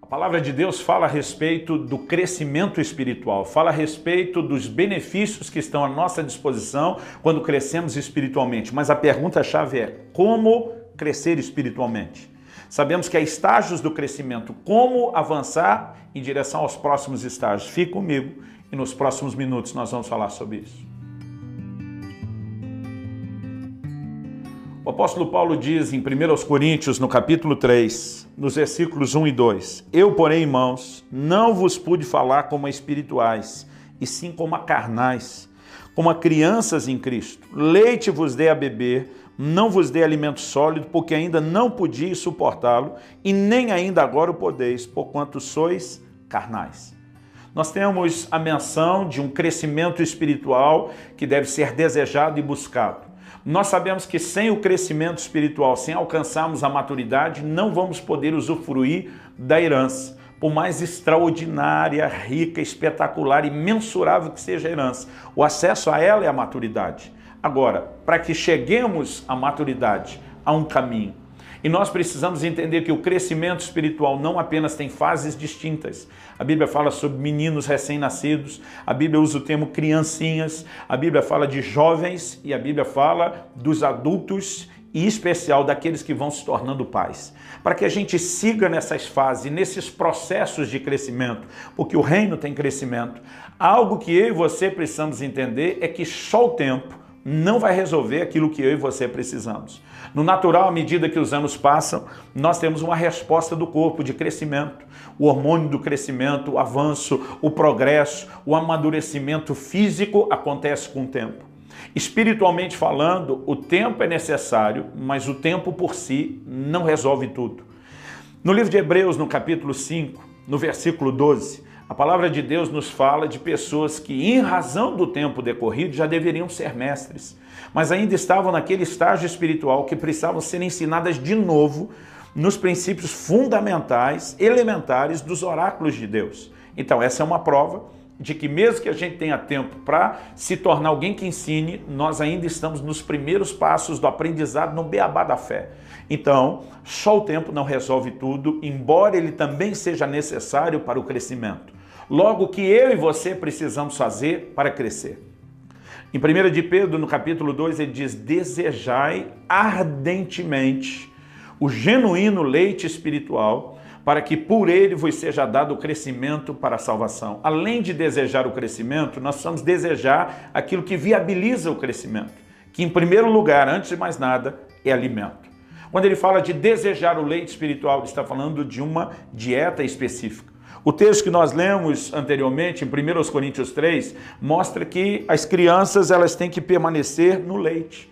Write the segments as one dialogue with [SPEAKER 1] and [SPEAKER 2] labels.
[SPEAKER 1] A palavra de Deus fala a respeito do crescimento espiritual, fala a respeito dos benefícios que estão à nossa disposição quando crescemos espiritualmente. Mas a pergunta-chave é: como crescer espiritualmente? Sabemos que há estágios do crescimento. Como avançar em direção aos próximos estágios? Fique comigo e nos próximos minutos nós vamos falar sobre isso. O apóstolo Paulo diz em 1 Coríntios, no capítulo 3, nos versículos 1 e 2, Eu, porém, irmãos, não vos pude falar como a espirituais, e sim como a carnais, como a crianças em Cristo. Leite vos dei a beber, não vos dei alimento sólido, porque ainda não podiais suportá-lo, e nem ainda agora o podeis, porquanto sois carnais. Nós temos a menção de um crescimento espiritual que deve ser desejado e buscado. Nós sabemos que sem o crescimento espiritual, sem alcançarmos a maturidade, não vamos poder usufruir da herança. Por mais extraordinária, rica, espetacular e mensurável que seja a herança, o acesso a ela é a maturidade. Agora, para que cheguemos à maturidade, há um caminho. E nós precisamos entender que o crescimento espiritual não apenas tem fases distintas. A Bíblia fala sobre meninos recém-nascidos, a Bíblia usa o termo criancinhas, a Bíblia fala de jovens e a Bíblia fala dos adultos e, em especial, daqueles que vão se tornando pais. Para que a gente siga nessas fases, nesses processos de crescimento, porque o reino tem crescimento, algo que eu e você precisamos entender é que só o tempo não vai resolver aquilo que eu e você precisamos. No natural, à medida que os anos passam, nós temos uma resposta do corpo de crescimento. O hormônio do crescimento, o avanço, o progresso, o amadurecimento físico acontece com o tempo. Espiritualmente falando, o tempo é necessário, mas o tempo por si não resolve tudo. No livro de Hebreus, no capítulo 5, no versículo 12, a palavra de Deus nos fala de pessoas que, em razão do tempo decorrido, já deveriam ser mestres, mas ainda estavam naquele estágio espiritual que precisavam ser ensinadas de novo nos princípios fundamentais, elementares dos oráculos de Deus. Então, essa é uma prova de que mesmo que a gente tenha tempo para se tornar alguém que ensine, nós ainda estamos nos primeiros passos do aprendizado no beabá da fé. Então, só o tempo não resolve tudo, embora ele também seja necessário para o crescimento. Logo, o que eu e você precisamos fazer para crescer? Em 1 de Pedro, no capítulo 2, ele diz: desejai ardentemente o genuíno leite espiritual, para que por ele vos seja dado o crescimento para a salvação. Além de desejar o crescimento, nós precisamos desejar aquilo que viabiliza o crescimento, que em primeiro lugar, antes de mais nada, é alimento. Quando ele fala de desejar o leite espiritual, ele está falando de uma dieta específica. O texto que nós lemos anteriormente, em 1 Coríntios 3, mostra que as crianças elas têm que permanecer no leite.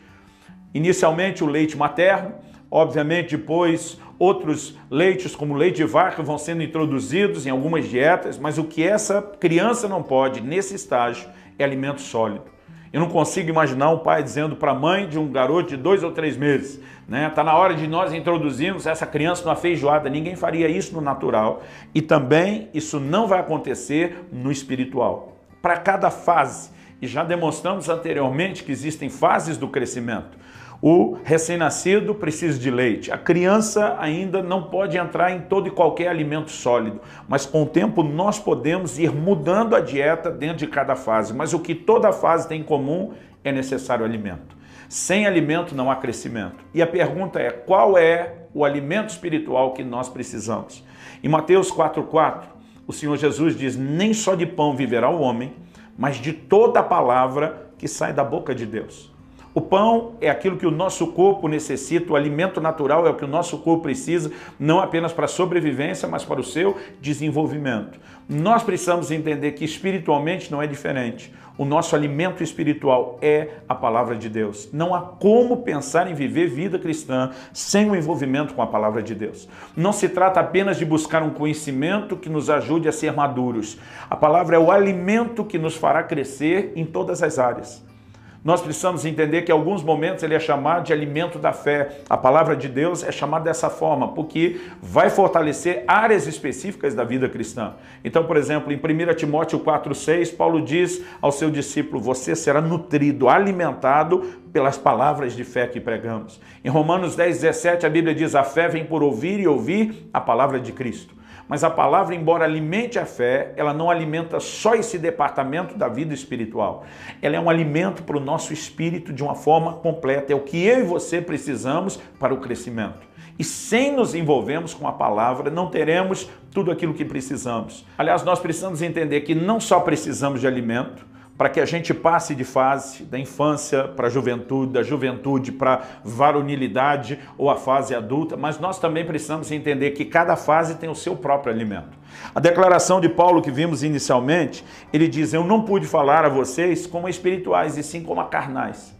[SPEAKER 1] Inicialmente o leite materno, obviamente depois outros leites, como leite de vaca, vão sendo introduzidos em algumas dietas, mas o que essa criança não pode, nesse estágio, é alimento sólido. Eu não consigo imaginar um pai dizendo para a mãe de um garoto de 2 ou 3 meses, né? Está na hora de nós introduzirmos essa criança numa feijoada. Ninguém faria isso no natural. E também isso não vai acontecer no espiritual. Para cada fase, e já demonstramos anteriormente que existem fases do crescimento. O recém-nascido precisa de leite. A criança ainda não pode entrar em todo e qualquer alimento sólido, mas com o tempo nós podemos ir mudando a dieta dentro de cada fase. Mas o que toda fase tem em comum é necessário alimento. Sem alimento não há crescimento. E a pergunta é: qual é o alimento espiritual que nós precisamos? Em Mateus 4,4, o Senhor Jesus diz: nem só de pão viverá o homem, mas de toda a palavra que sai da boca de Deus. O pão é aquilo que o nosso corpo necessita, o alimento natural é o que o nosso corpo precisa, não apenas para a sobrevivência, mas para o seu desenvolvimento. Nós precisamos entender que espiritualmente não é diferente. O nosso alimento espiritual é a palavra de Deus. Não há como pensar em viver vida cristã sem o envolvimento com a palavra de Deus. Não se trata apenas de buscar um conhecimento que nos ajude a ser maduros. A palavra é o alimento que nos fará crescer em todas as áreas. Nós precisamos entender que em alguns momentos ele é chamado de alimento da fé. A palavra de Deus é chamada dessa forma, porque vai fortalecer áreas específicas da vida cristã. Então, por exemplo, em 1 Timóteo 4,6, Paulo diz ao seu discípulo: você será nutrido, alimentado pelas palavras de fé que pregamos. Em Romanos 10:17, a Bíblia diz: a fé vem por ouvir e ouvir a palavra de Cristo. Mas a palavra, embora alimente a fé, ela não alimenta só esse departamento da vida espiritual. Ela é um alimento para o nosso espírito de uma forma completa. É o que eu e você precisamos para o crescimento. E sem nos envolvermos com a palavra, não teremos tudo aquilo que precisamos. Aliás, nós precisamos entender que não só precisamos de alimento, para que a gente passe de fase da infância para a juventude, da juventude para a varonilidade ou a fase adulta, mas nós também precisamos entender que cada fase tem o seu próprio alimento. A declaração de Paulo que vimos inicialmente, ele diz: eu não pude falar a vocês como espirituais, e sim como a carnais,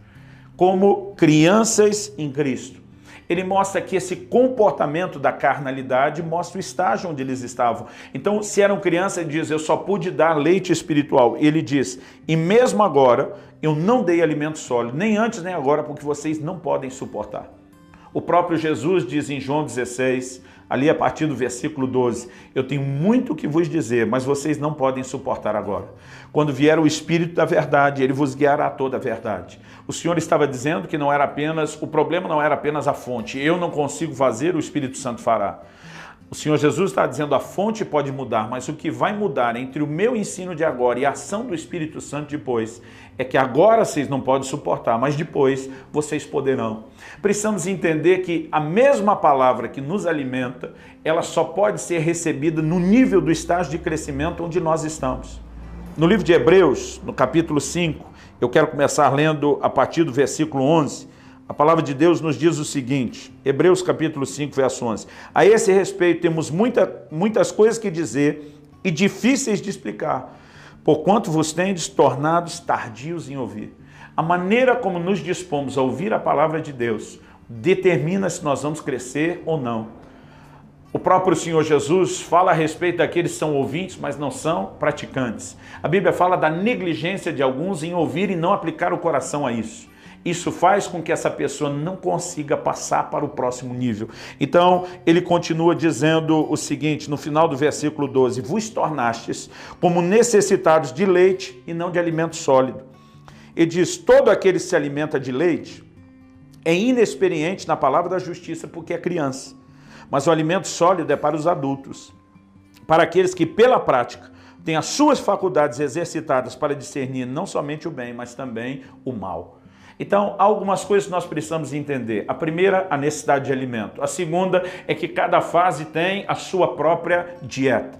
[SPEAKER 1] como crianças em Cristo. Ele mostra que esse comportamento da carnalidade mostra o estágio onde eles estavam. Então, se eram crianças, ele diz: eu só pude dar leite espiritual. Ele diz: e mesmo agora, eu não dei alimento sólido, nem antes nem agora, porque vocês não podem suportar. O próprio Jesus diz em João 16, ali a partir do versículo 12, eu tenho muito que vos dizer, mas vocês não podem suportar agora. Quando vier o Espírito da verdade, ele vos guiará a toda a verdade. O Senhor estava dizendo que o problema não era apenas a fonte. Eu não consigo fazer, o Espírito Santo fará. O Senhor Jesus está dizendo: a fonte pode mudar, mas o que vai mudar entre o meu ensino de agora e a ação do Espírito Santo depois é que agora vocês não podem suportar, mas depois vocês poderão. Precisamos entender que a mesma palavra que nos alimenta, ela só pode ser recebida no nível do estágio de crescimento onde nós estamos. No livro de Hebreus, no capítulo 5, eu quero começar lendo a partir do versículo 11, a palavra de Deus nos diz o seguinte, Hebreus capítulo 5, verso 11. A esse respeito temos muitas coisas que dizer e difíceis de explicar, porquanto vos tendes tornados tardios em ouvir. A maneira como nos dispomos a ouvir a palavra de Deus determina se nós vamos crescer ou não. O próprio Senhor Jesus fala a respeito daqueles que são ouvintes, mas não são praticantes. A Bíblia fala da negligência de alguns em ouvir e não aplicar o coração a isso. Isso faz com que essa pessoa não consiga passar para o próximo nível. Então, ele continua dizendo o seguinte, no final do versículo 12, vos tornastes como necessitados de leite e não de alimento sólido. Ele diz, todo aquele que se alimenta de leite é inexperiente na palavra da justiça porque é criança. Mas o alimento sólido é para os adultos, para aqueles que pela prática têm as suas faculdades exercitadas para discernir não somente o bem, mas também o mal. Então, há algumas coisas que nós precisamos entender. A primeira, a necessidade de alimento. A segunda é que cada fase tem a sua própria dieta.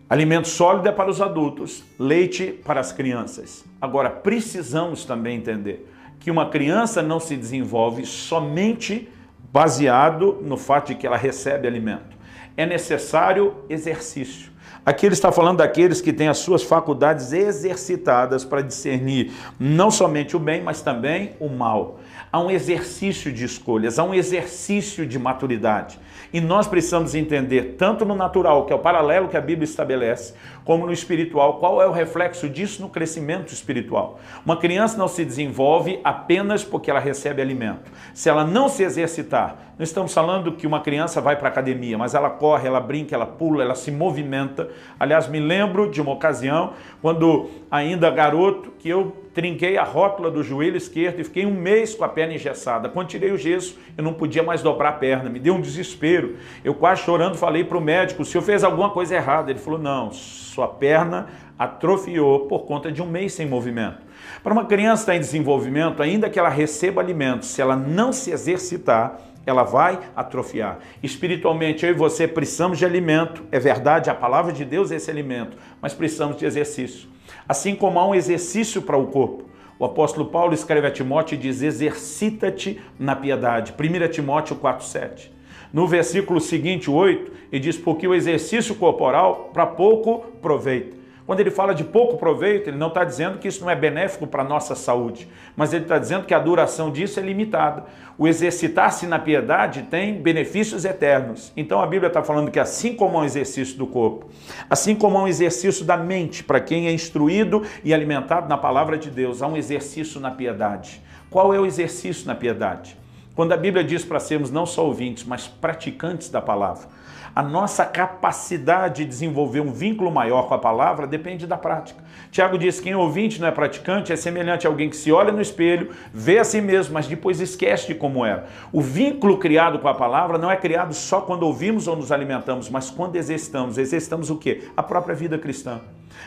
[SPEAKER 1] Alimento sólido é para os adultos, leite para as crianças. Agora, precisamos também entender que uma criança não se desenvolve somente baseado no fato de que ela recebe alimento. É necessário exercício. Aqui ele está falando daqueles que têm as suas faculdades exercitadas para discernir não somente o bem, mas também o mal. Há um exercício de escolhas, há um exercício de maturidade. E nós precisamos entender, tanto no natural, que é o paralelo que a Bíblia estabelece, como no espiritual, qual é o reflexo disso no crescimento espiritual. Uma criança não se desenvolve apenas porque ela recebe alimento. Se ela não se exercitar, não estamos falando que uma criança vai para a academia, mas ela corre, ela brinca, ela pula, ela se movimenta. Aliás, me lembro de uma ocasião, quando ainda garoto, que eu trinquei a rótula do joelho esquerdo e fiquei um mês com a perna engessada. Quando tirei o gesso, eu não podia mais dobrar a perna, me deu um desespero. Eu quase chorando falei para o médico, o senhor fez alguma coisa errada? Ele falou, não, sua perna atrofiou por conta de um mês sem movimento. Para uma criança estar em desenvolvimento, ainda que ela receba alimentos, se ela não se exercitar, ela vai atrofiar. Espiritualmente, eu e você precisamos de alimento. É verdade, a palavra de Deus é esse alimento, mas precisamos de exercício. Assim como há um exercício para o corpo. O apóstolo Paulo escreve a Timóteo e diz, exercita-te na piedade. 1 Timóteo 4,7. No versículo seguinte, 8, ele diz, porque o exercício corporal para pouco proveito. Quando ele fala de pouco proveito, ele não está dizendo que isso não é benéfico para a nossa saúde, mas ele está dizendo que a duração disso é limitada. O exercitar-se na piedade tem benefícios eternos. Então a Bíblia está falando que assim como há um exercício do corpo, assim como há um exercício da mente, para quem é instruído e alimentado na palavra de Deus, há um exercício na piedade. Qual é o exercício na piedade? Quando a Bíblia diz para sermos não só ouvintes, mas praticantes da palavra. A nossa capacidade de desenvolver um vínculo maior com a palavra depende da prática. Tiago diz que quem é ouvinte não é praticante, é semelhante a alguém que se olha no espelho, vê a si mesmo, mas depois esquece de como era. O vínculo criado com a palavra não é criado só quando ouvimos ou nos alimentamos, mas quando exercitamos. Exercitamos o quê? A própria vida cristã.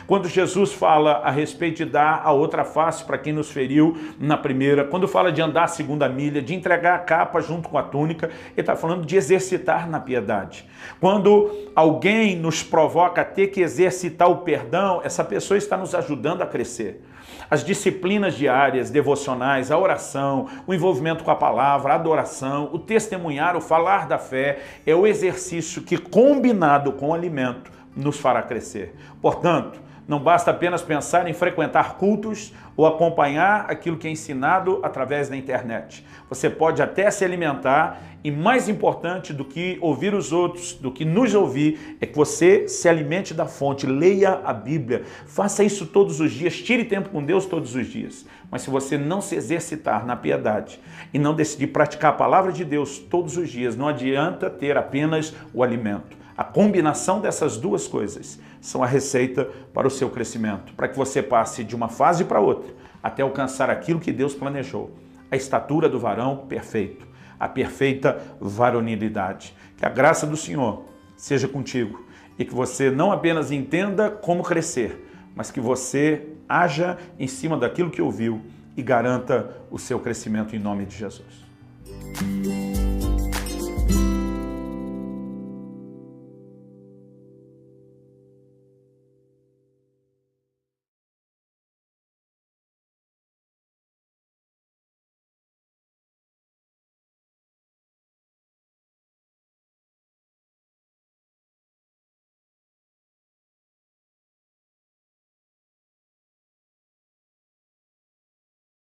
[SPEAKER 1] Quando Jesus fala a respeito de dar a outra face para quem nos feriu na primeira, quando fala de andar a segunda milha, de entregar a capa junto com a túnica, ele está falando de exercitar na piedade. Quando alguém nos provoca a ter que exercitar o perdão, essa pessoa está nos ajudando a crescer. As disciplinas diárias, devocionais, a oração, o envolvimento com a palavra, a adoração, o testemunhar, o falar da fé, é o exercício que, combinado com o alimento, nos fará crescer. Portanto, não basta apenas pensar em frequentar cultos ou acompanhar aquilo que é ensinado através da internet. Você pode até se alimentar e, mais importante do que ouvir os outros, do que nos ouvir, é que você se alimente da fonte, leia a Bíblia, faça isso todos os dias, tire tempo com Deus todos os dias. Mas se você não se exercitar na piedade e não decidir praticar a palavra de Deus todos os dias, não adianta ter apenas o alimento. A combinação dessas duas coisas são a receita para o seu crescimento, para que você passe de uma fase para outra, até alcançar aquilo que Deus planejou, a estatura do varão perfeito, a perfeita varonilidade. Que a graça do Senhor seja contigo e que você não apenas entenda como crescer, mas que você haja em cima daquilo que ouviu e garanta o seu crescimento em nome de Jesus.